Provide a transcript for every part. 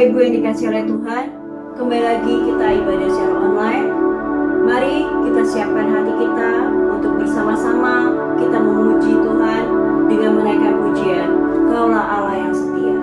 Bapak Ibu yang dikasihi oleh Tuhan, kembali lagi kita ibadah secara online. Mari kita siapkan hati kita untuk bersama-sama kita memuji Tuhan dengan menaikkan pujian, Kaulah Allah yang setia.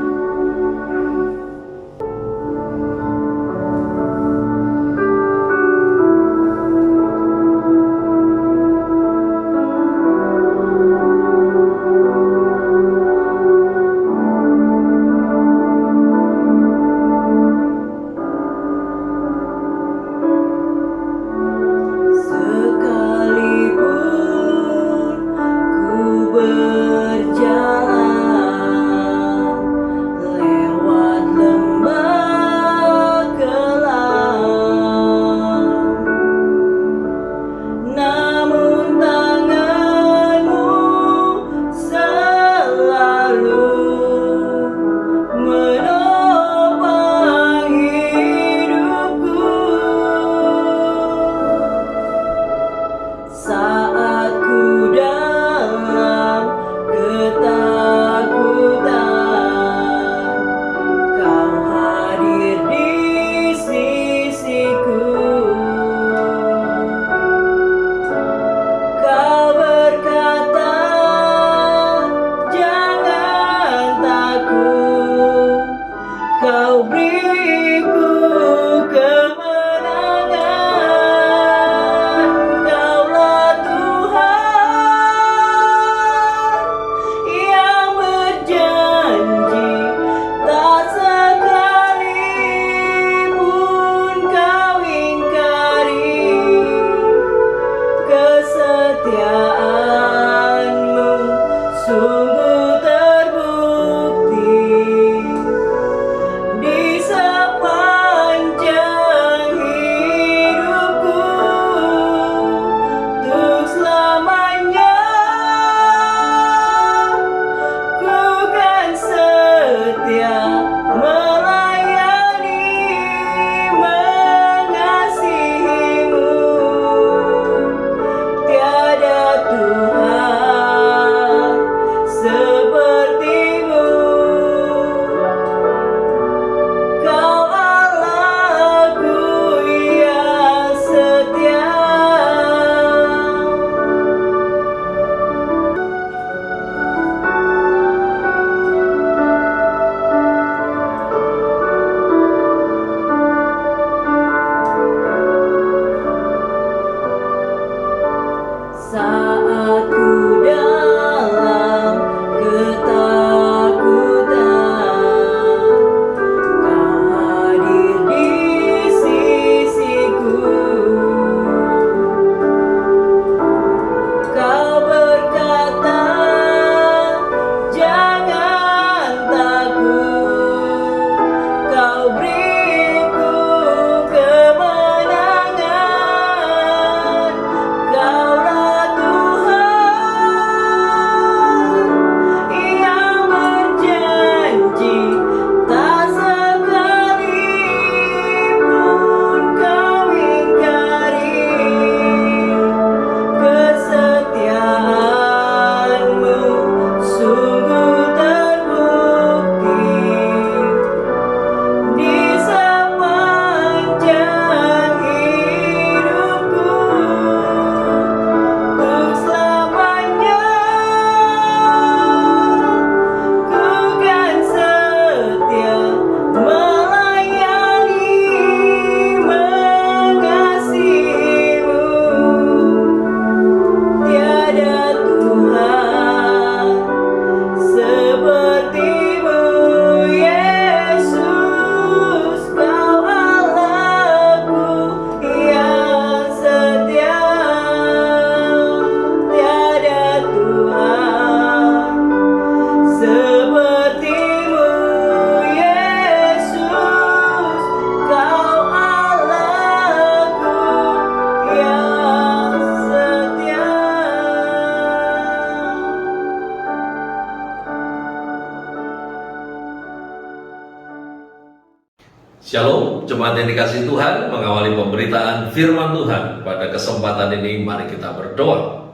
Shalom, jemaat yang dikasihi Tuhan, mengawali pemberitaan firman Tuhan. Pada kesempatan ini mari kita berdoa.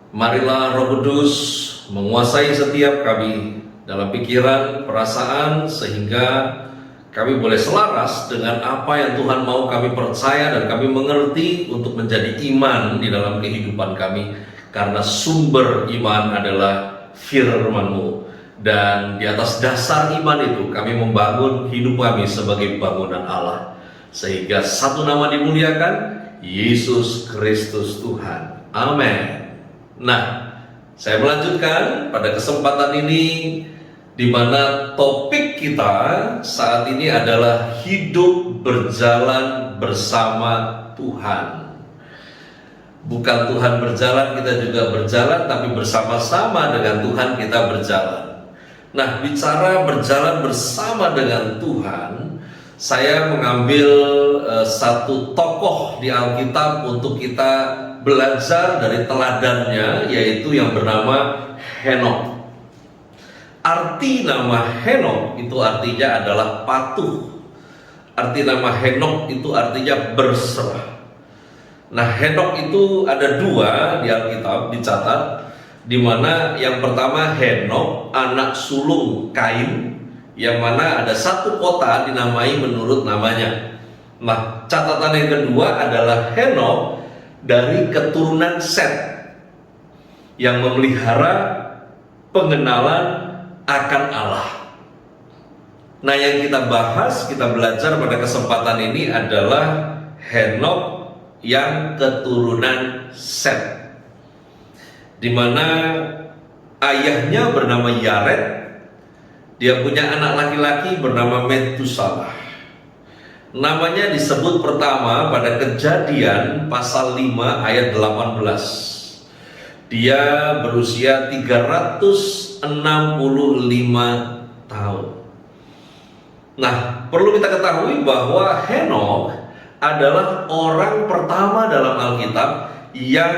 Marilah Roh Kudus menguasai setiap kami, dalam pikiran, perasaan, sehingga kami boleh selaras dengan apa yang Tuhan mau kami percaya dan kami mengerti untuk menjadi iman di dalam kehidupan kami, karena sumber iman adalah firman-Mu. Dan di atas dasar iman itu kami membangun hidup kami sebagai bangunan Allah, sehingga satu nama dimuliakan, Yesus Kristus Tuhan. Amin. Nah, saya melanjutkan pada kesempatan ini, di mana topik kita saat ini adalah hidup berjalan bersama Tuhan. Bukan Tuhan berjalan, kita juga berjalan, tapi bersama-sama dengan Tuhan kita berjalan. Nah, bicara berjalan bersama dengan Tuhan, saya mengambil satu tokoh di Alkitab untuk kita belajar dari teladannya, yaitu yang bernama Henokh. Arti nama Henokh itu artinya adalah patuh. Arti nama Henokh itu artinya berserah. Nah, Henokh itu ada dua di Alkitab dicatat, di mana yang pertama Henokh anak sulung Kain, yang mana ada satu kota dinamai menurut namanya. Nah, catatan yang kedua adalah Henokh dari keturunan Set yang memelihara pengenalan akan Allah. Nah, yang kita bahas, kita belajar pada kesempatan ini adalah Henokh yang keturunan Set, di mana ayahnya bernama Yared. Dia punya anak laki-laki bernama Metusalah. Namanya disebut pertama pada Kejadian pasal 5 ayat 18. Dia berusia 365 tahun. Nah, perlu kita ketahui bahwa Henokh adalah orang pertama dalam Alkitab yang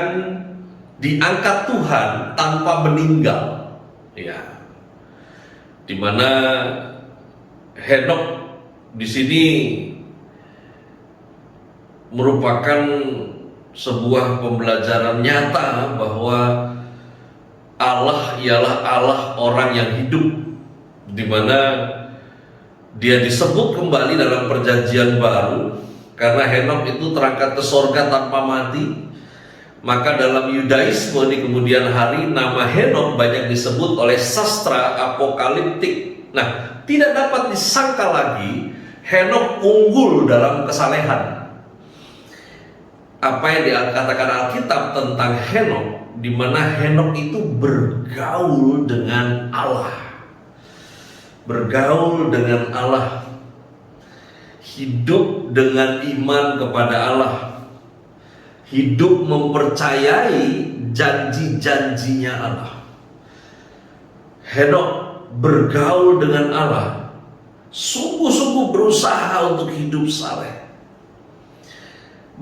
diangkat Tuhan tanpa meninggal. Ya. Di mana Henokh di sini merupakan sebuah pembelajaran nyata bahwa Allah ialah Allah orang yang hidup, di mana dia disebut kembali dalam perjanjian baru karena Henokh itu terangkat ke sorga tanpa mati. Maka dalam Yudaisme di kemudian hari nama Henokh banyak disebut oleh sastra apokaliptik. Nah, tidak dapat disangka lagi Henokh unggul dalam kesalehan. Apa yang dikatakan Alkitab tentang Henokh, di mana Henokh itu bergaul dengan Allah. Bergaul dengan Allah. Hidup dengan iman kepada Allah. Hidup mempercayai janji-janjinya Allah. Henokh bergaul dengan Allah, sungguh-sungguh berusaha untuk hidup saleh.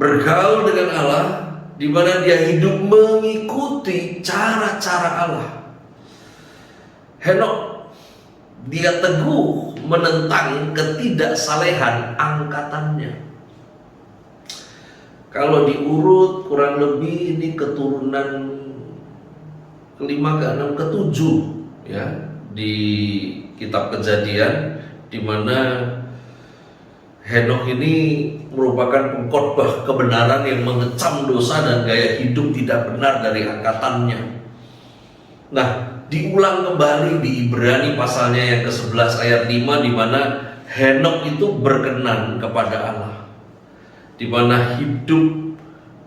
Bergaul dengan Allah, di mana dia hidup mengikuti cara-cara Allah. Henokh, dia teguh menentang ketidaksalehan angkatannya. Kalau diurut kurang lebih ini keturunan kelima, keenam, ketujuh ya di kitab Kejadian, di mana Henokh ini merupakan pengkhotbah kebenaran yang mengecam dosa dan gaya hidup tidak benar dari angkatannya. Nah, diulang kembali di Ibrani pasalnya yang ke-11 ayat 5, di mana Henokh itu berkenan kepada Allah, di mana hidup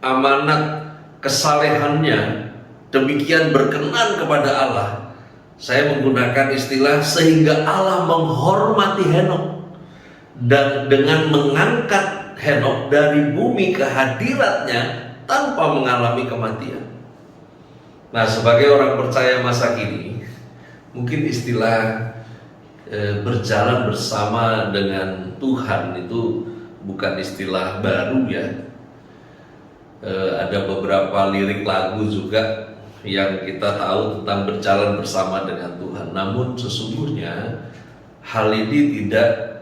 amanat kesalehannya demikian berkenan kepada Allah. Saya menggunakan istilah sehingga Allah menghormati Henokh dan dengan mengangkat Henokh dari bumi ke hadiratnya tanpa mengalami kematian. Nah, sebagai orang percaya masa kini, mungkin istilah berjalan bersama dengan Tuhan itu bukan istilah baru ya. Ada beberapa lirik lagu juga yang kita tahu tentang berjalan bersama dengan Tuhan. Namun sesungguhnya hal ini tidak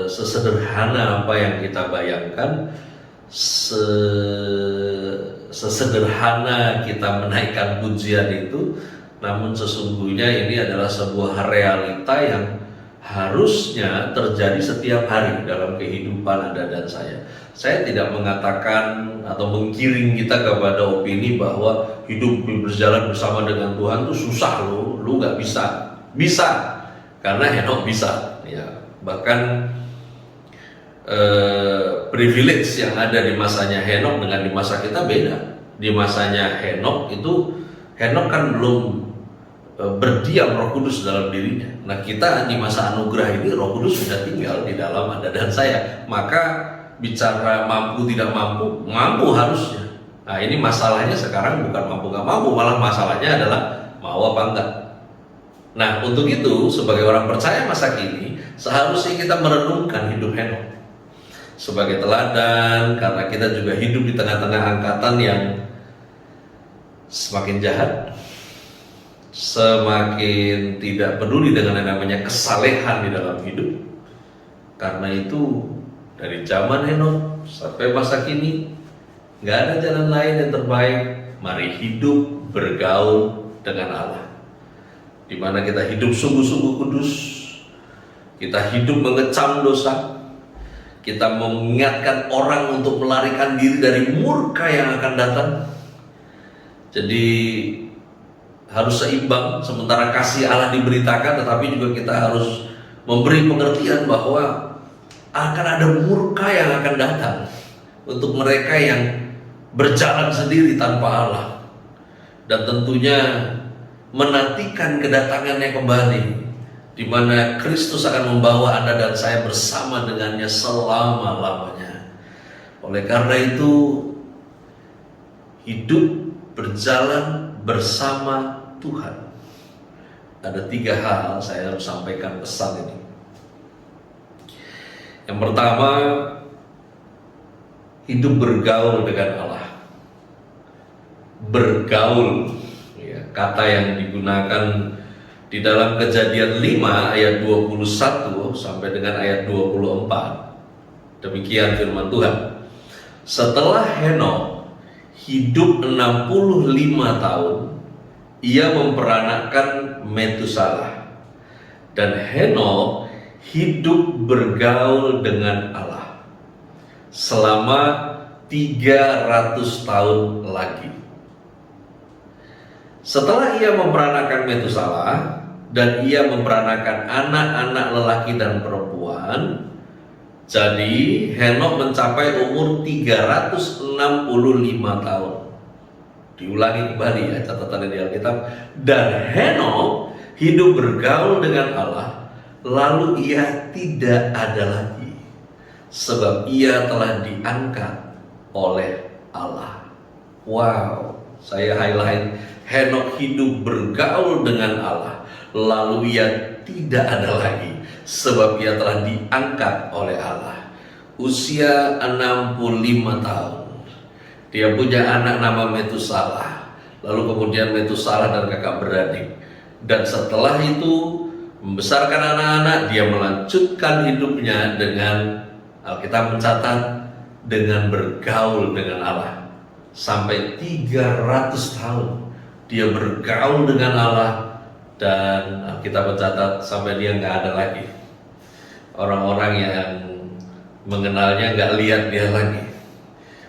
sesederhana apa yang kita bayangkan. Sesederhana kita menaikkan pujian itu, namun sesungguhnya ini adalah sebuah realita yang harusnya terjadi setiap hari dalam kehidupan Anda dan saya. Saya tidak mengatakan atau menggiring kita kepada opini bahwa hidup berjalan bersama dengan Tuhan itu susah loh, lu nggak bisa. Bisa, karena Henok bisa. Ya, bahkan privilege yang ada di masanya Henok dengan di masa kita beda. Di masanya Henok kan belum berdiam Roh Kudus dalam dirinya. Nah, kita di masa anugerah ini Roh Kudus sudah tinggal di dalam Anda dan saya. Maka bicara mampu tidak mampu, mampu harusnya. Nah, ini masalahnya sekarang bukan mampu nggak mampu, malah masalahnya adalah mau apa enggak. Nah, untuk itu sebagai orang percaya masa kini seharusnya kita merenungkan hidup Henok sebagai teladan, karena kita juga hidup di tengah-tengah angkatan yang semakin jahat, semakin tidak peduli dengan yang namanya kesalehan di dalam hidup. Karena itu dari zaman Henok sampai masa kini nggak ada jalan lain yang terbaik. Mari hidup bergaul dengan Allah, di mana kita hidup sungguh-sungguh kudus, kita hidup mengecam dosa, kita mengingatkan orang untuk melarikan diri dari murka yang akan datang. Jadi harus seimbang, sementara kasih Allah diberitakan, tetapi juga kita harus memberi pengertian bahwa akan ada murka yang akan datang untuk mereka yang berjalan sendiri tanpa Allah, dan tentunya menantikan kedatangannya kembali, di mana Kristus akan membawa Anda dan saya bersama dengannya selama-lamanya. Oleh karena itu, hidup berjalan bersama Tuhan. Ada 3 hal saya harus sampaikan pesan ini. Yang pertama, hidup bergaul dengan Allah. Bergaul, ya, kata yang digunakan di dalam Kejadian 5 ayat 21 sampai dengan ayat 24. Demikian firman Tuhan. Setelah Henok hidup 65 tahun, ia memperanakkan Metusalah. Dan Henok hidup bergaul dengan Allah selama 300 tahun lagi. Setelah ia memperanakkan Metusalah dan ia memperanakkan anak-anak lelaki dan perempuan, jadi Henok mencapai umur 365 tahun. Diulangi kembali ya catatannya di Alkitab. Dan Henok hidup bergaul dengan Allah, lalu ia tidak ada lagi, sebab ia telah diangkat oleh Allah. Wow, saya highlight, Henok hidup bergaul dengan Allah, lalu ia tidak ada lagi, sebab ia telah diangkat oleh Allah. Usia 65 tahun, dia punya anak nama Metusalah, lalu kemudian Metusalah dan kakak beradik. Dan setelah itu membesarkan anak-anak, dia melanjutkan hidupnya dengan, Alkitab mencatat, dengan bergaul dengan Allah. Sampai 300 tahun dia bergaul dengan Allah, dan Alkitab mencatat sampai dia nggak ada lagi. Orang-orang yang mengenalnya nggak lihat dia lagi.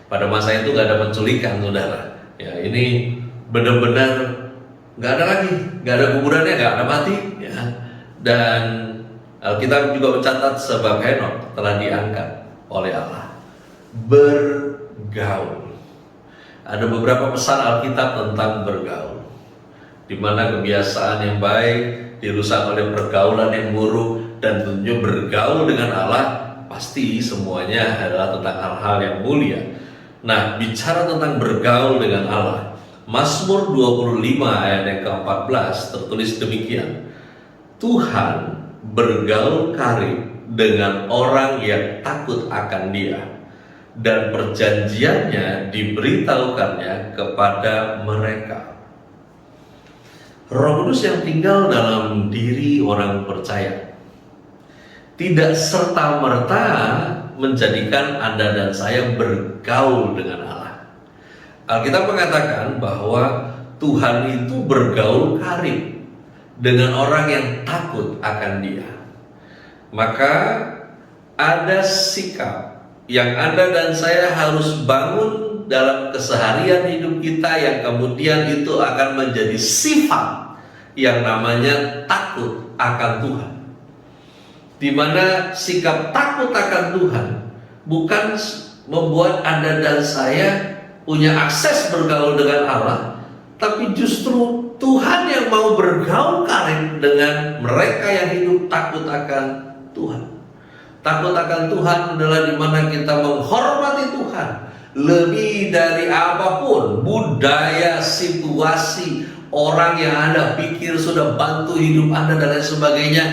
Pada masa itu nggak ada penculikan, saudara. Ya, ini benar-benar nggak ada lagi, nggak ada kuburannya, nggak ada mati. Ya. Dan Alkitab juga mencatat sebab Henok telah diangkat oleh Allah. Bergaul. Ada beberapa pesan Alkitab tentang bergaul, di mana kebiasaan yang baik dirusak oleh pergaulan yang buruk, dan tentunya bergaul dengan Allah pasti semuanya adalah tentang hal-hal yang mulia. Nah, bicara tentang bergaul dengan Allah, Mazmur 25 ayat yang ke-14 tertulis demikian. Tuhan bergaul karib dengan orang yang takut akan Dia, dan perjanjiannya diberitahukannya kepada mereka. Roh Kudus yang tinggal dalam diri orang percaya tidak serta-merta menjadikan Anda dan saya bergaul dengan Allah. Alkitab mengatakan bahwa Tuhan itu bergaul karib dengan orang yang takut akan Dia. Maka ada sikap yang Anda dan saya harus bangun dalam keseharian hidup kita yang kemudian itu akan menjadi sifat yang namanya takut akan Tuhan. Di mana sikap takut akan Tuhan bukan membuat Anda dan saya punya akses bergaul dengan Allah, tapi justru Tuhan yang mau bergaul karib dengan mereka yang hidup takut akan Tuhan. Takut akan Tuhan adalah di mana kita menghormati Tuhan lebih dari apapun budaya, situasi, orang yang Anda pikir sudah bantu hidup Anda dan lain sebagainya.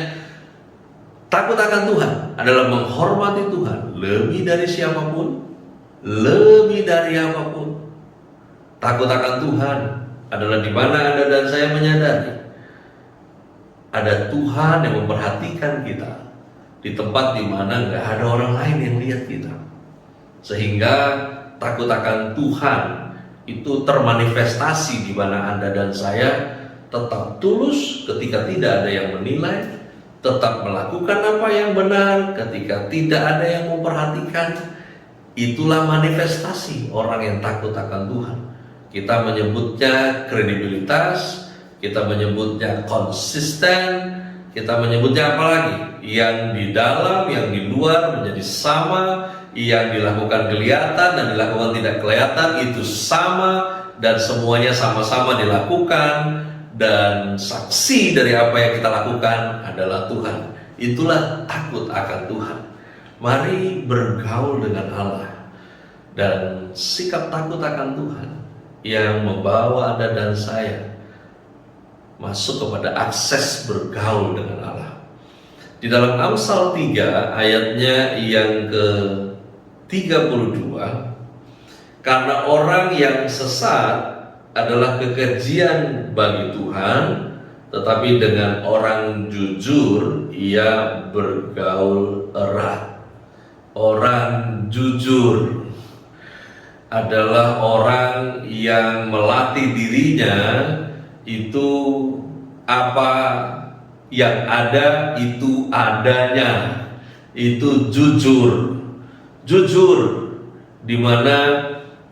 Takut akan Tuhan adalah menghormati Tuhan lebih dari siapapun, lebih dari apapun. Takut akan Tuhan adalah di mana Anda dan saya menyadari ada Tuhan yang memperhatikan kita di tempat di mana nggak ada orang lain yang lihat kita. Sehingga takut akan Tuhan itu termanifestasi di mana Anda dan saya tetap tulus ketika tidak ada yang menilai, tetap melakukan apa yang benar ketika tidak ada yang memperhatikan. Itulah manifestasi orang yang takut akan Tuhan. Kita menyebutnya kredibilitas, kita menyebutnya konsisten, kita menyebutnya apa lagi? Yang di dalam, yang di luar menjadi sama, yang dilakukan kelihatan dan dilakukan tidak kelihatan itu sama, dan semuanya sama-sama dilakukan, dan saksi dari apa yang kita lakukan adalah Tuhan. Itulah takut akan Tuhan. Mari bergaul dengan Allah, dan sikap takut akan Tuhan yang membawa Anda dan saya masuk kepada akses bergaul dengan Allah. Di dalam Amsal 3 ayatnya yang ke-32, karena orang yang sesat adalah kekejian bagi Tuhan, tetapi dengan orang jujur ia bergaul erat. Orang jujur adalah orang yang melatih dirinya itu apa yang ada itu adanya, itu jujur, di mana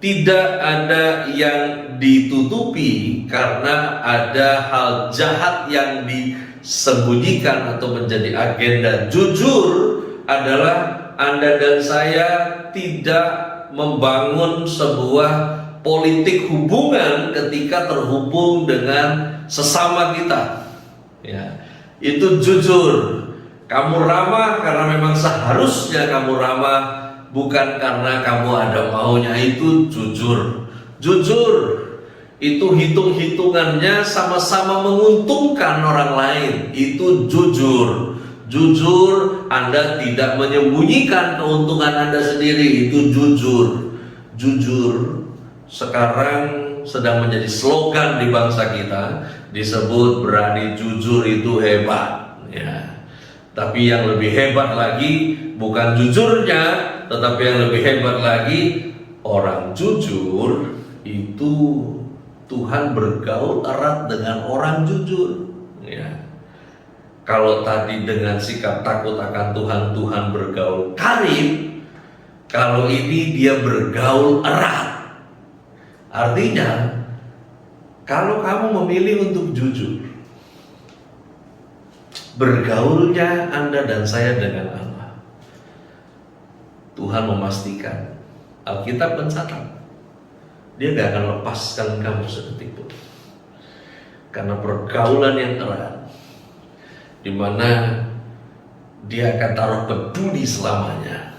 tidak ada yang ditutupi karena ada hal jahat yang disembunyikan atau menjadi agenda. Jujur adalah Anda dan saya tidak membangun sebuah politik hubungan ketika terhubung dengan sesama kita. Ya, itu jujur. Kamu ramah karena memang seharusnya kamu ramah, bukan karena kamu ada maunya. Itu jujur. Jujur itu hitung-hitungannya sama-sama menguntungkan orang lain. Itu jujur. Jujur, Anda tidak menyembunyikan keuntungan Anda sendiri. Itu jujur. Jujur sekarang sedang menjadi slogan di bangsa kita, disebut berani jujur itu hebat, ya. Tapi yang lebih hebat lagi bukan jujurnya, tetapi yang lebih hebat lagi orang jujur itu Tuhan bergaul erat dengan orang jujur, ya. Kalau tadi dengan sikap takut akan Tuhan, Tuhan bergaul karib. Kalau ini dia bergaul erat. Artinya, kalau kamu memilih untuk jujur, bergaulnya Anda dan saya dengan Allah, Tuhan memastikan, Alkitab mencatat, Dia gak akan lepaskan kamu sedetik pun. Karena pergaulan yang erat, di mana Dia akan taruh peduli selamanya.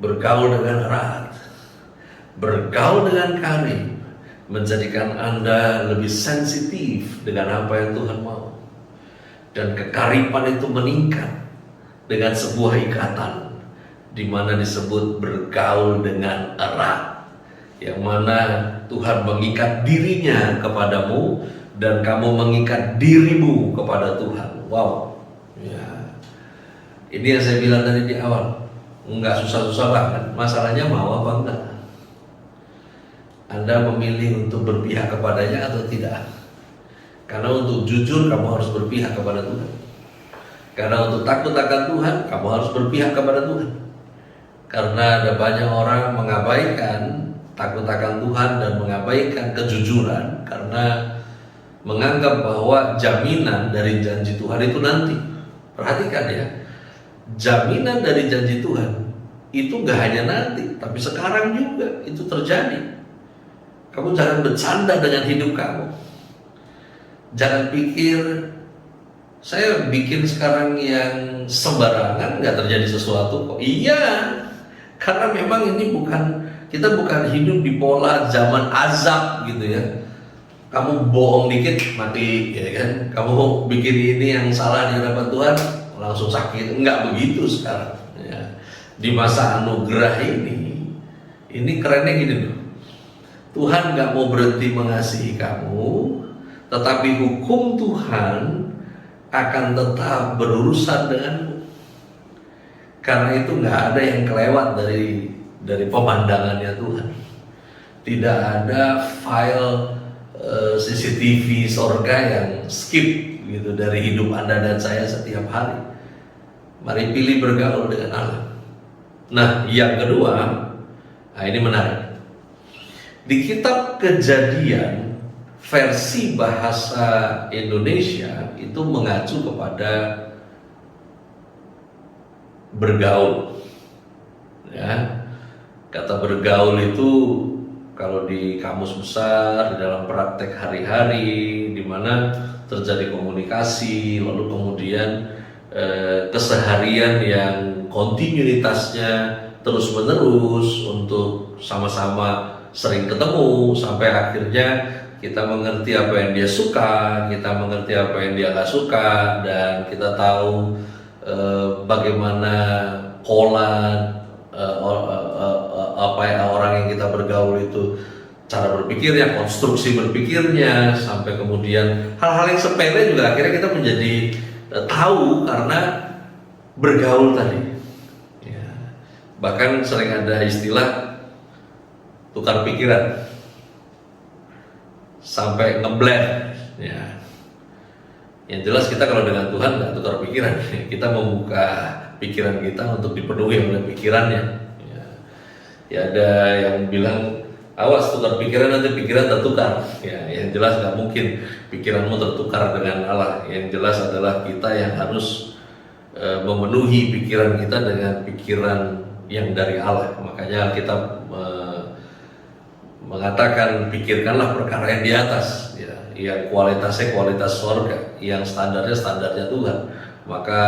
Bergaul dengan erat, bergaul dengan karib, menjadikan Anda lebih sensitif dengan apa yang Tuhan mau. Dan kekariban itu meningkat dengan sebuah ikatan, di mana disebut bergaul dengan erat, yang mana Tuhan mengikat dirinya kepadamu dan kamu mengikat dirimu kepada Tuhan. Wow, ya. Ini yang saya bilang tadi di awal, nggak susah-susah banget. Masalahnya mau apa enggak? Anda memilih untuk berpihak kepadanya atau tidak? Karena untuk jujur kamu harus berpihak kepada Tuhan. Karena untuk takut akan Tuhan, kamu harus berpihak kepada Tuhan. Karena ada banyak orang mengabaikan takut akan Tuhan dan mengabaikan kejujuran karena menganggap bahwa jaminan dari janji Tuhan itu nanti. Perhatikan ya, jaminan dari janji Tuhan itu gak hanya nanti, tapi sekarang juga itu terjadi. Kamu jangan bercanda dengan hidup kamu. Jangan pikir saya bikin sekarang yang sembarangan gak terjadi sesuatu kok. Iya, karena memang ini kita bukan hidup di pola zaman azab gitu ya. Kamu bohong dikit mati, ya kan? Kamu bikin ini yang salah di hadapan Tuhan langsung sakit. Enggak begitu sekarang. Ya. Di masa anugerah ini kerennya gini loh. Tuhan gak mau berhenti mengasihi kamu, tetapi hukum Tuhan akan tetap berurusan denganmu. Karena itu gak ada yang kelewat dari pemandangannya Tuhan. Tidak ada file CCTV sorga yang skip gitu dari hidup Anda dan saya setiap hari. Mari pilih bergaul dengan Allah. Nah, yang kedua, ini menarik. Di kitab Kejadian versi bahasa Indonesia itu mengacu kepada bergaul. Ya. Kata bergaul itu kalau di kamus besar, di dalam praktek hari-hari, di mana terjadi komunikasi, lalu kemudian keseharian yang kontinuitasnya terus-menerus untuk sama-sama sering ketemu sampai akhirnya kita mengerti apa yang dia suka, kita mengerti apa yang dia nggak suka, dan kita tahu bagaimana pola apa yang orang yang kita bergaul itu cara berpikirnya, konstruksi berpikirnya, sampai kemudian hal-hal yang sepele juga akhirnya kita menjadi tahu karena bergaul tadi. Ya. Bahkan sering ada istilah tukar pikiran sampai ngeblend. Ya. Yang jelas kita kalau dengan Tuhan nggak tukar pikiran, kita membuka pikiran kita untuk dipenuhi oleh pikirannya. Ya ada yang bilang awas tukar pikiran nanti pikiran tertukar. Ya, yang jelas nggak mungkin pikiranmu tertukar dengan Allah. Yang jelas adalah kita yang harus memenuhi pikiran kita dengan pikiran yang dari Allah. Makanya kita mengatakan pikirkanlah perkara yang di atas, ya, yang kualitasnya kualitas surga, yang standarnya standarnya Tuhan. Maka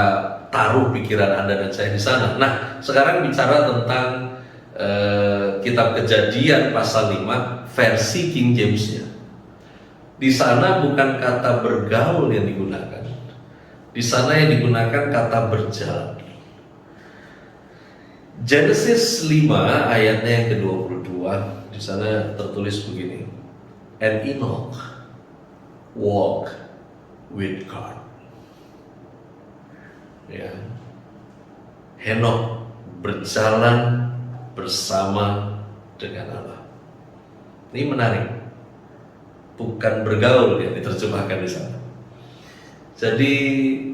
taruh pikiran Anda dan saya di sana. Nah, sekarang bicara tentang kitab Kejadian pasal 5 versi King James-nya. Di sana bukan kata bergaul yang digunakan. Di sana yang digunakan kata berjalan. Genesis 5 ayatnya yang ke-22, di sana tertulis begini. And Enoch walk with God. Ya. Henokh berjalan bersama dengan Allah. Ini menarik. Bukan bergaul yang diterjemahkan di sana. Jadi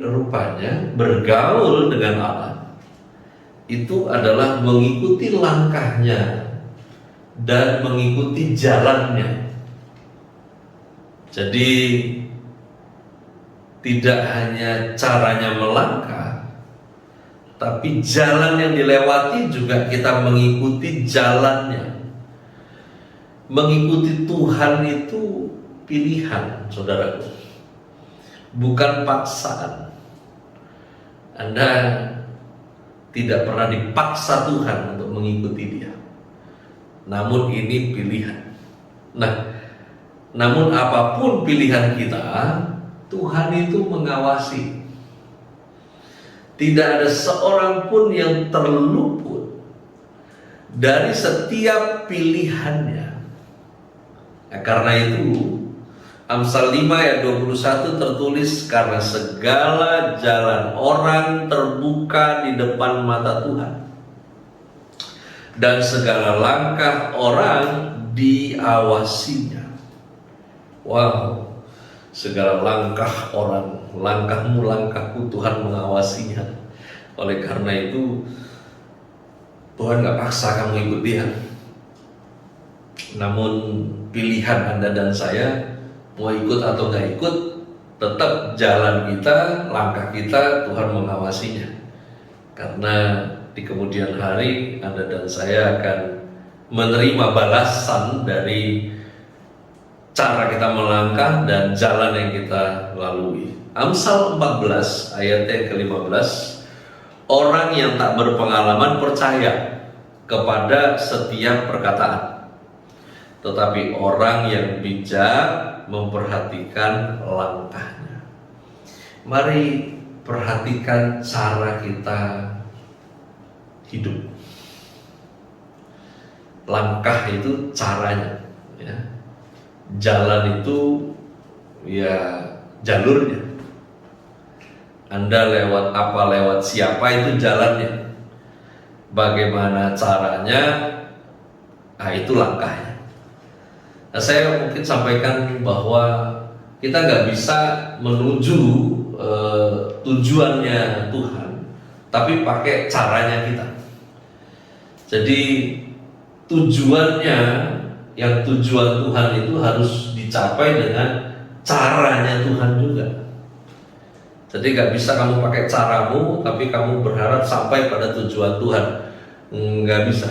rupanya bergaul dengan Allah itu adalah mengikuti langkahnya dan mengikuti jalannya. Jadi tidak hanya caranya melangkah, tapi jalan yang dilewati juga kita mengikuti jalannya. Mengikuti Tuhan itu pilihan, saudaraku, bukan paksaan. Anda tidak pernah dipaksa Tuhan untuk mengikuti Dia, namun ini pilihan. Nah, namun apapun pilihan kita, Tuhan itu mengawasi. Tidak ada seorang pun yang terluput dari setiap pilihannya. Nah, karena itu Amsal 5 ayat 21 tertulis, karena segala jalan orang terbuka di depan mata Tuhan, dan segala langkah orang diawasinya. Wow, segala langkah orang, langkahmu, langkahku, Tuhan mengawasinya. Oleh karena itu Tuhan gak paksa kamu ikut Dia, namun pilihan Anda dan saya mau ikut atau gak ikut, tetap jalan kita, langkah kita, Tuhan mengawasinya. Karena di kemudian hari Anda dan saya akan menerima balasan dari cara kita melangkah dan jalan yang kita lalui. Amsal 14 ayat yang ke-15, orang yang tak berpengalaman percaya kepada setiap perkataan, tetapi orang yang bijak memperhatikan langkahnya. Mari perhatikan cara kita hidup. Langkah itu caranya, ya. Jalan itu ya jalurnya. Anda lewat apa, lewat siapa, itu jalannya. Bagaimana caranya, nah itu langkahnya. Nah, saya mungkin sampaikan bahwa kita nggak bisa menuju tujuannya Tuhan, tapi pakai caranya kita. Jadi tujuannya, yang tujuan Tuhan itu harus dicapai dengan caranya Tuhan juga. Jadi nggak bisa kamu pakai caramu, tapi kamu berharap sampai pada tujuan Tuhan. Nggak bisa.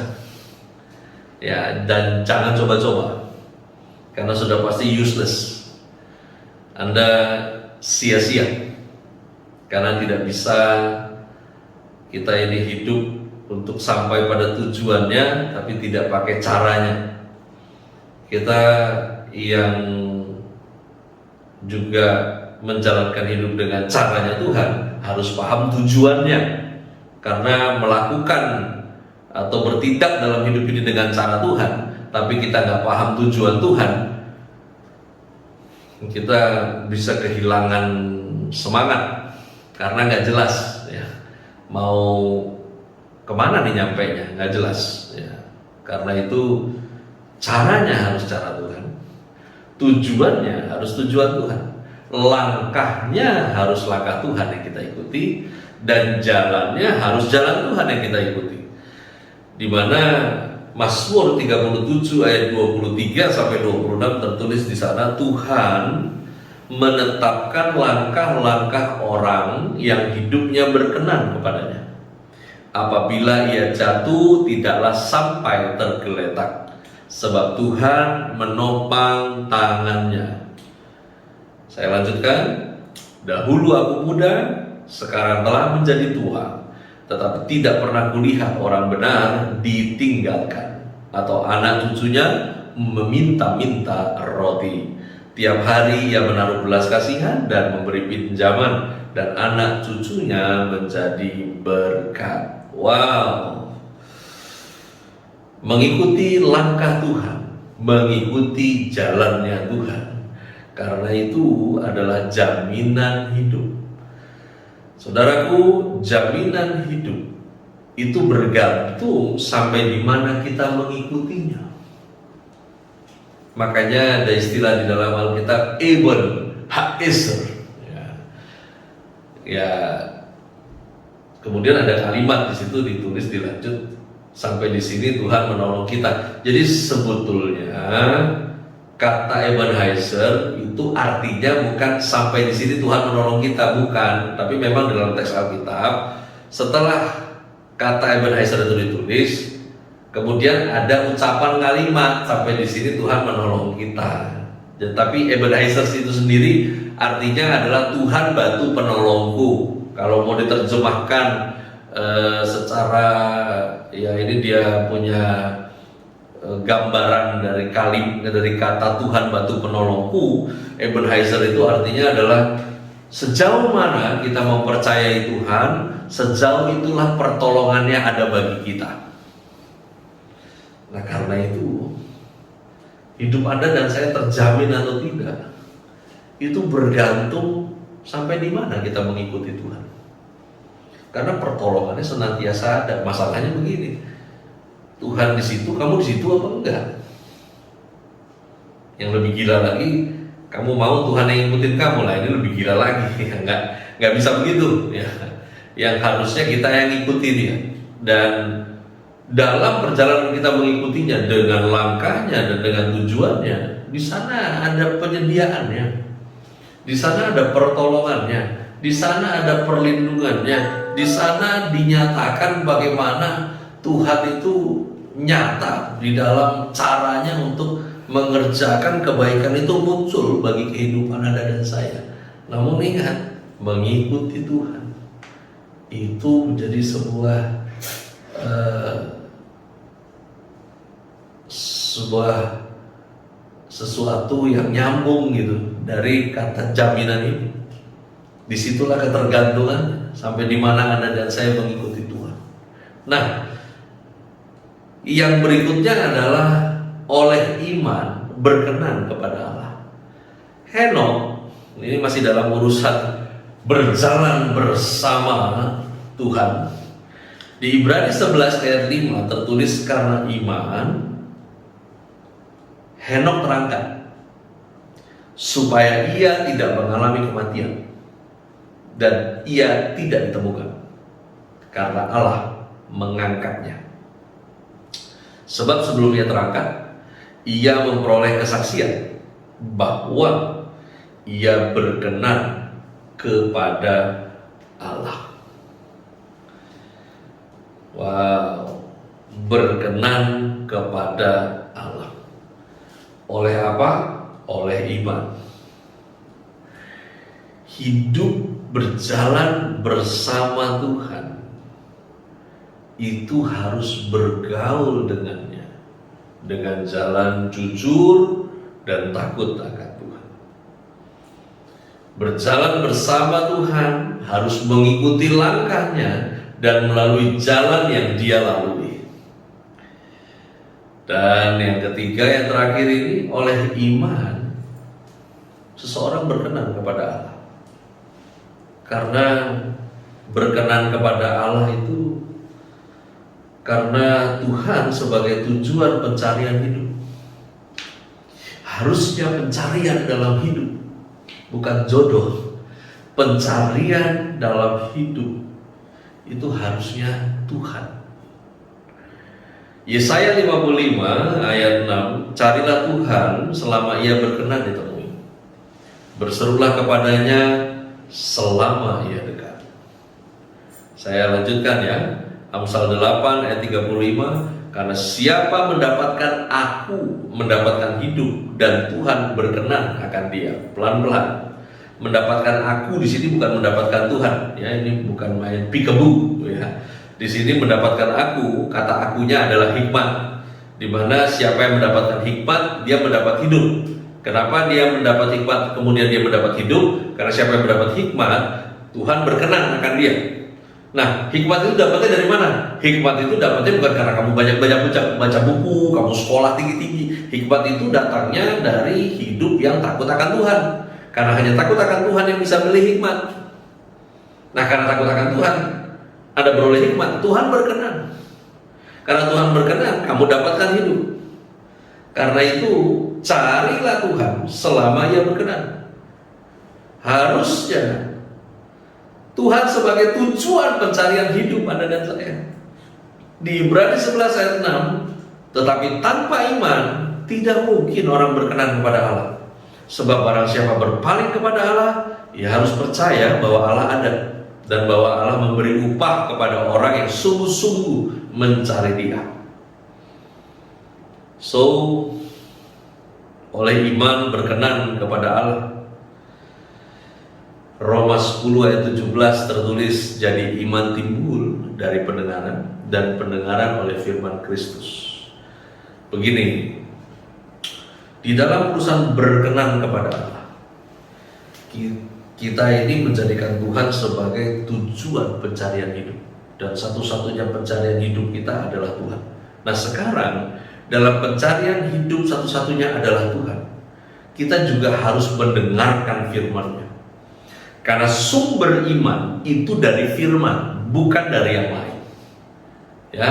Ya, dan jangan coba-coba, karena sudah pasti useless. Anda sia-sia, karena tidak bisa kita ini hidup untuk sampai pada tujuannya, tapi tidak pakai caranya. Kita yang juga menjalankan hidup dengan caranya Tuhan harus paham tujuannya, karena melakukan atau bertindak dalam hidup ini dengan cara Tuhan, tapi kita nggak paham tujuan Tuhan, kita bisa kehilangan semangat karena nggak jelas, ya, mau kemana nih nyampainya, nggak jelas, ya. Karena itu caranya harus cara Tuhan, tujuannya harus tujuan Tuhan, langkahnya harus langkah Tuhan yang kita ikuti, dan jalannya harus jalan Tuhan yang kita ikuti. Dimana Mazmur 37 ayat 23 sampai 26 tertulis di sana, Tuhan menetapkan langkah-langkah orang yang hidupnya berkenan kepadanya. Apabila ia jatuh, tidaklah sampai tergeletak, sebab Tuhan menopang tangannya. Saya lanjutkan. Dahulu aku muda, sekarang telah menjadi tua, tetapi tidak pernah kulihat orang benar ditinggalkan, atau anak cucunya meminta-minta roti. Tiap hari ia menaruh belas kasihan dan memberi pinjaman, dan anak cucunya menjadi berkat. Wow. Mengikuti langkah Tuhan, mengikuti jalannya Tuhan, karena itu adalah jaminan hidup. Saudaraku, jaminan hidup itu bergantung sampai di mana kita mengikutinya. Makanya ada istilah di dalam Alkitab, Eben Haeser. Ya, kemudian ada kalimat di situ ditulis dilanjut, sampai di sini Tuhan menolong kita. Jadi sebetulnya kata Ebenezer itu artinya bukan sampai di sini Tuhan menolong kita, bukan. Tapi memang dalam teks Alkitab, setelah kata Ebenezer itu ditulis, kemudian ada ucapan kalimat sampai di sini Tuhan menolong kita. Tapi Ebenezer itu sendiri artinya adalah Tuhan batu penolongku. Kalau mau diterjemahkan secara, ya ini dia punya gambaran dari kata Tuhan batu penolongku. Ebenezer itu artinya adalah sejauh mana kita mempercayai Tuhan, sejauh itulah pertolongannya ada bagi kita. Nah, karena itu hidup Anda dan saya terjamin atau tidak, itu bergantung sampai di mana kita mengikuti Tuhan. Karena pertolongannya senantiasa ada. Masalahnya begini, Tuhan di situ, kamu di situ apa enggak? Yang lebih gila lagi, kamu mau Tuhan yang ngikutin kamu lah, ini lebih gila lagi. Nggak bisa begitu ya. Yang harusnya kita yang ngikutin ya. Dan dalam perjalanan kita mengikutinya dengan langkahnya dan dengan tujuannya, di sana ada penyediaannya, di sana ada pertolongannya, di sana ada perlindungannya, di sana dinyatakan bagaimana Tuhan itu nyata di dalam caranya untuk mengerjakan kebaikan itu muncul bagi kehidupan Anda dan saya. Namun ingat, mengikuti Tuhan itu menjadi sesuatu yang nyambung gitu dari kata jaminan ini. Disitulah ketergantungan sampai di mana Anda dan saya mengikuti Tuhan. Nah, yang berikutnya adalah oleh iman berkenan kepada Allah. Henokh ini masih dalam urusan berjalan bersama Tuhan. Di Ibrani 11 ayat 5 tertulis, karena iman Henokh terangkat supaya ia tidak mengalami kematian, dan ia tidak ditemukan karena Allah mengangkatnya. Sebab sebelum ia terangkat, ia memperoleh kesaksian bahwa ia berkenan kepada Allah. Wow, berkenan kepada Allah. Oleh apa? Oleh iman. Hidup berjalan bersama Tuhan itu harus bergaul dengannya dengan jalan jujur dan takut akan Tuhan. Berjalan bersama Tuhan harus mengikuti langkahnya dan melalui jalan yang Dia lalui. Dan yang ketiga, yang terakhir ini, oleh iman seseorang berkenan kepada Allah. Karena berkenan kepada Allah itu karena Tuhan sebagai tujuan pencarian hidup. Harusnya pencarian dalam hidup, bukan jodoh. Pencarian dalam hidup itu harusnya Tuhan. Yesaya 55 ayat 6, carilah Tuhan selama ia berkenan ditemui. Berserulah kepadanya selama ia dekat. Saya lanjutkan ya. Amsal 8 ayat 35, karena siapa mendapatkan aku mendapatkan hidup, dan Tuhan berkenan akan dia. Pelan-pelan. Mendapatkan aku di sini bukan mendapatkan Tuhan, ya, ini bukan main peekaboo, ya. Di sini mendapatkan aku, kata akunya adalah hikmat. Di mana siapa yang mendapatkan hikmat, dia mendapat hidup. Kenapa dia mendapat hikmat kemudian dia mendapat hidup? Karena siapa yang mendapat hikmat, Tuhan berkenan akan dia. Nah, hikmat itu dapatnya dari mana? Hikmat itu dapatnya bukan karena kamu banyak-banyak baca buku, kamu sekolah tinggi-tinggi. Hikmat itu datangnya dari hidup yang takut akan Tuhan. Karena hanya takut akan Tuhan yang bisa beli hikmat. Nah, karena takut akan Tuhan, Anda beroleh hikmat, Tuhan berkenan. Karena Tuhan berkenan, kamu dapatkan hidup. Karena itu, carilah Tuhan selama ia berkenan. Harusnya Tuhan sebagai tujuan pencarian hidup Anda dan saya. Di Ibrani 11 ayat 6, tetapi tanpa iman tidak mungkin orang berkenan kepada Allah. Sebab barang siapa berpaling kepada Allah, ia harus percaya bahwa Allah ada, dan bahwa Allah memberi upah kepada orang yang sungguh-sungguh mencari Dia. So, oleh iman berkenan kepada Allah. Roma 10 ayat 17 tertulis, jadi iman timbul dari pendengaran, dan pendengaran oleh firman Kristus. Begini, di dalam urusan berkenan kepada Allah, kita ini menjadikan Tuhan sebagai tujuan pencarian hidup, dan satu-satunya pencarian hidup kita adalah Tuhan. Nah sekarang, dalam pencarian hidup satu-satunya adalah Tuhan, kita juga harus mendengarkan firman-Nya. Karena sumber iman itu dari firman, bukan dari yang lain. Ya,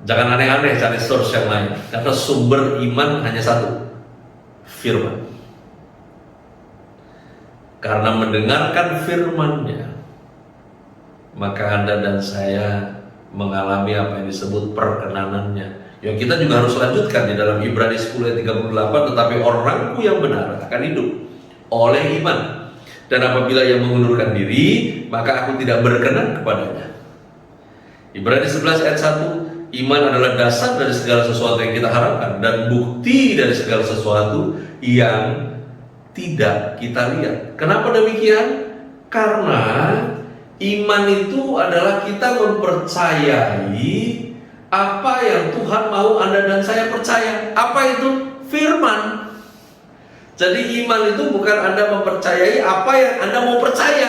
jangan aneh-aneh cari source yang lain. Karena sumber iman hanya satu, firman. Karena mendengarkan firman-Nya, maka Anda dan saya mengalami apa yang disebut perkenanannya. Yang kita juga harus lanjutkan di dalam Ibrani 10 ayat 38, tetapi orangku yang benar akan hidup oleh iman. Dan apabila ia mengundurkan diri, maka aku tidak berkenan kepadanya. Ibrani 11 ayat 1, iman adalah dasar dari segala sesuatu yang kita harapkan dan bukti dari segala sesuatu yang tidak kita lihat. Kenapa demikian? Karena iman itu adalah kita mempercayai apa yang Tuhan mau Anda dan saya percaya. Apa itu? Firman. Jadi iman itu bukan Anda mempercayai apa yang Anda mau percaya,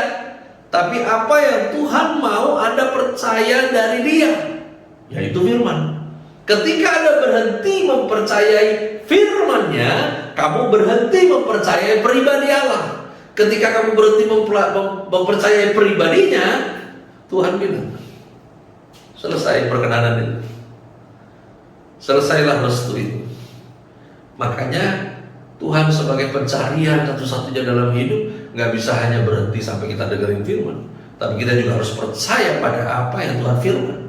tapi apa yang Tuhan mau Anda percaya dari Dia, yaitu firman. Ketika Anda berhenti mempercayai firman-Nya, kamu berhenti mempercayai pribadi Allah. Ketika kamu berhenti mempercayai pribadinya, Tuhan bilang, selesai perkenanan itu, selesailah restu itu. Makanya Tuhan sebagai pencarian satu-satunya dalam hidup nggak bisa hanya berhenti sampai kita dengerin firman, tapi kita juga harus percaya pada apa yang Tuhan firman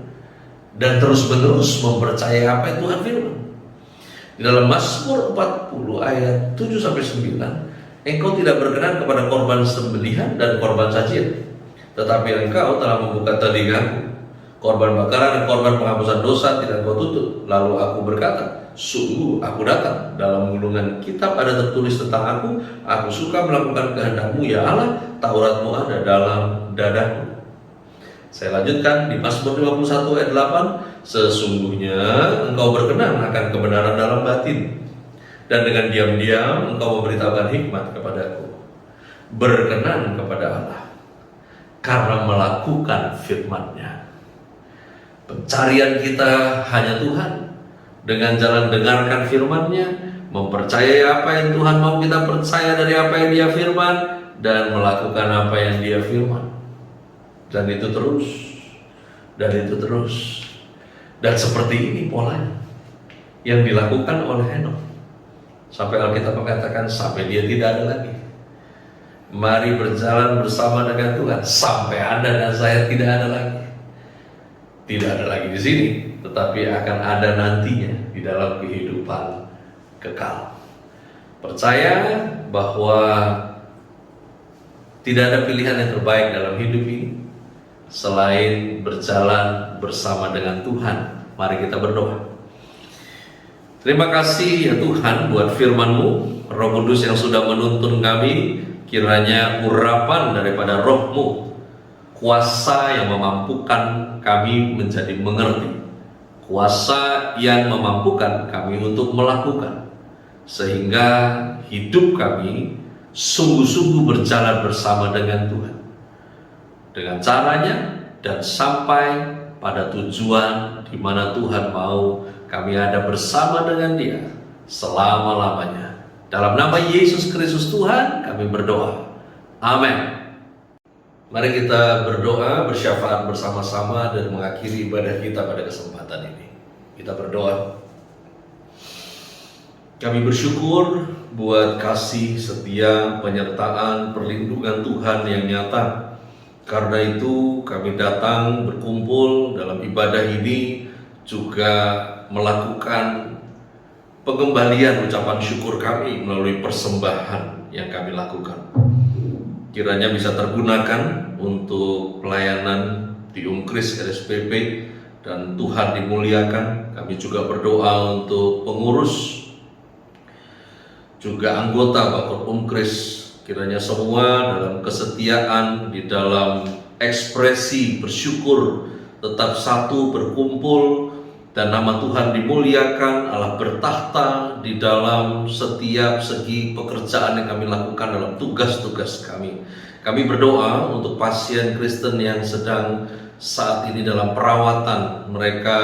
dan terus-menerus mempercayai apa yang Tuhan firman. Di dalam Mazmur 40 ayat 7-9, engkau tidak berkenan kepada korban sembelihan dan korban sajian, tetapi engkau telah membuka telingaku, korban bakaran dan korban penghapusan dosa tidak kau tutup. Lalu aku berkata, sungguh aku datang, dalam gulungan kitab ada tertulis tentang aku suka melakukan kehendak-Mu ya Allah, Taurat-Mu ada dalam dadaku. Saya lanjutkan di Mazmur 51 ayat 8, sesungguhnya engkau berkenan akan kebenaran dalam batin, dan dengan diam-diam engkau memberitahukan hikmat kepadaku. Berkenan kepada Allah karena melakukan firman-Nya. Pencarian kita hanya Tuhan. Dengan jalan dengarkan firman-Nya, mempercayai apa yang Tuhan mau kita percaya dari apa yang Dia firman, dan melakukan apa yang Dia firman. Dan itu terus, dan seperti ini polanya yang dilakukan oleh Henokh. Sampai Alkitab mengatakan sampai dia tidak ada lagi. Mari berjalan bersama dengan Tuhan sampai Anda dan saya tidak ada lagi. Tidak ada lagi di sini, tetapi akan ada nantinya di dalam kehidupan kekal. Percaya bahwa tidak ada pilihan yang terbaik dalam hidup ini selain berjalan bersama dengan Tuhan. Mari kita berdoa. Terima kasih ya Tuhan buat firman-Mu, Roh Kudus yang sudah menuntun kami. Kiranya urapan daripada Roh-Mu, kuasa yang memampukan kami menjadi mengerti, kuasa yang memampukan kami untuk melakukan, sehingga hidup kami sungguh-sungguh berjalan bersama dengan Tuhan, dengan caranya, dan sampai pada tujuan di mana Tuhan mau kami ada bersama dengan Dia selama-lamanya. Dalam nama Yesus Kristus Tuhan kami berdoa. Amin. Mari kita berdoa, bersyafaat bersama-sama dan mengakhiri ibadah kita pada kesempatan ini. Kita berdoa. Kami bersyukur buat kasih, setia, penyertaan, perlindungan Tuhan yang nyata. Karena itu kami datang berkumpul dalam ibadah ini, juga melakukan pengembalian ucapan syukur kami melalui persembahan yang kami lakukan. Kiranya bisa tergunakan untuk pelayanan di Umkris RSPP dan Tuhan dimuliakan. Kami juga berdoa untuk pengurus, juga anggota Bakor Umkris. Kiranya semua dalam kesetiaan, di dalam ekspresi bersyukur, tetap satu, berkumpul, dan nama Tuhan dimuliakan, Allah bertahta di dalam setiap segi pekerjaan yang kami lakukan dalam tugas-tugas kami. Kami berdoa untuk pasien Kristen yang sedang saat ini dalam perawatan, mereka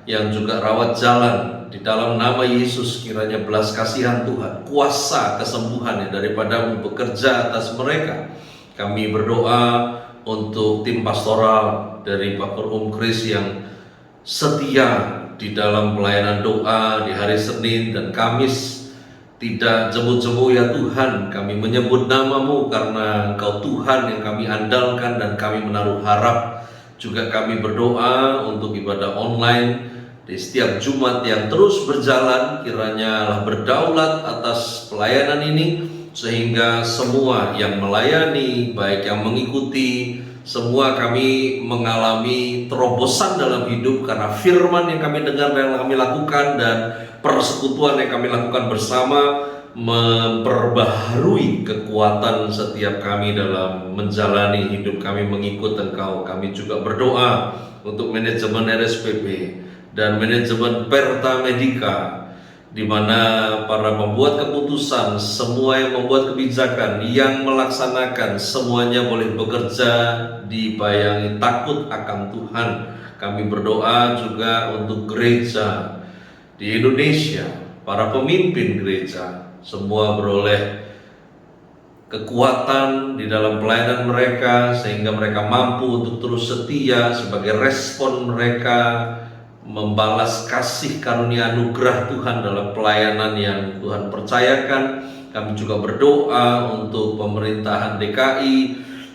yang juga rawat jalan, di dalam nama Yesus kiranya belas kasihan Tuhan, kuasa kesembuhan yang daripada bekerja atas mereka. Kami berdoa untuk tim pastoral dari Bakor Umkris yang setia di dalam pelayanan doa di hari Senin dan Kamis, Tidak jemu-jemu ya Tuhan, kami menyebut nama-Mu karena Engkau Tuhan yang kami andalkan dan kami menaruh harap. Juga kami berdoa untuk ibadah online di setiap Jumat yang terus berjalan, kiranya Allah berdaulat atas pelayanan ini, sehingga semua yang melayani, baik yang mengikuti, semua kami mengalami terobosan dalam hidup karena firman yang kami dengar dan yang kami lakukan, dan persekutuan yang kami lakukan bersama memperbaharui kekuatan setiap kami dalam menjalani hidup kami mengikut Engkau. Kami juga berdoa untuk manajemen RSPP dan manajemen Perta Medica, di mana para pembuat keputusan, semua yang membuat kebijakan, yang melaksanakan, semuanya boleh bekerja dibayangi takut akan Tuhan. Kami berdoa juga untuk gereja di Indonesia, para pemimpin gereja, semua beroleh kekuatan di dalam pelayanan mereka, sehingga mereka mampu untuk terus setia sebagai respon mereka membalas kasih karunia anugerah Tuhan dalam pelayanan yang Tuhan percayakan. Kami juga berdoa untuk pemerintahan DKI,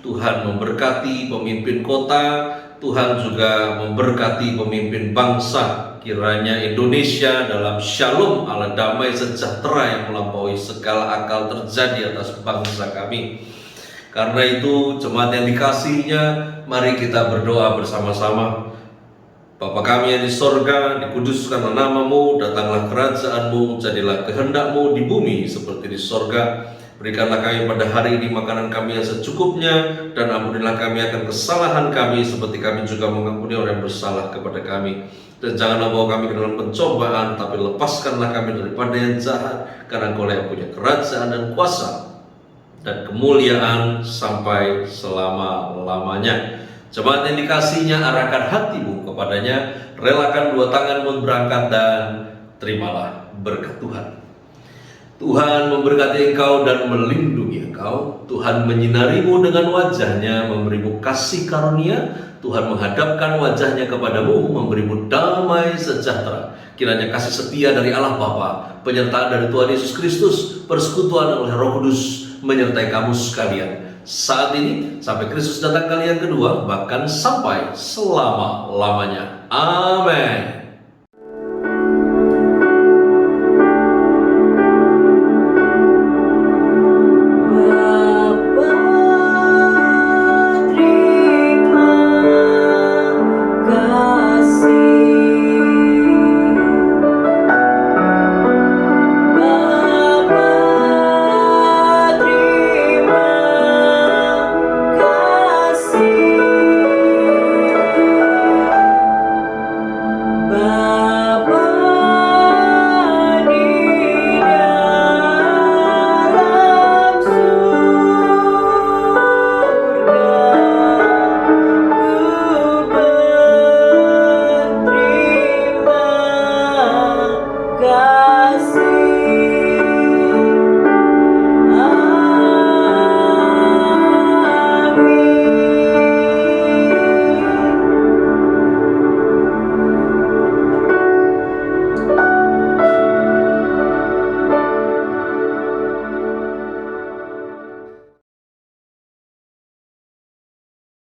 Tuhan memberkati pemimpin kota, Tuhan juga memberkati pemimpin bangsa. Kiranya Indonesia dalam shalom Allah, damai sejahtera yang melampaui segala akal terjadi atas bangsa kami. Karena itu, jemaat yang dikasihinya, mari kita berdoa bersama-sama. Bapa kami yang di sorga, dikuduskanlah nama-Mu, datanglah kerajaan-Mu, jadilah kehendak-Mu di bumi seperti di sorga. Berikanlah kami pada hari ini makanan kami yang secukupnya, dan ampunilah kami akan kesalahan kami seperti kami juga mengampuni orang yang bersalah kepada kami. Dan janganlah bawa kami ke dalam pencobaan, tapi lepaskanlah kami daripada yang jahat, karena Engkau yang punya kerajaan dan kuasa dan kemuliaan sampai selama-lamanya. Jemaat yang dikasihinya, arahkan hatimu kepadanya, relakan dua tanganmu berangkat, dan terimalah berkat Tuhan. Tuhan memberkati engkau dan melindungi engkau. Tuhan menyinarimu dengan wajahnya, memberimu kasih karunia. Tuhan menghadapkan wajahnya kepadamu, memberimu damai sejahtera. Kiranya kasih setia dari Allah Bapa, penyertaan dari Tuhan Yesus Kristus, persekutuan oleh Roh Kudus menyertai kamu sekalian saat ini sampai Kristus datang kali yang kedua, bahkan sampai selama-lamanya. Amin.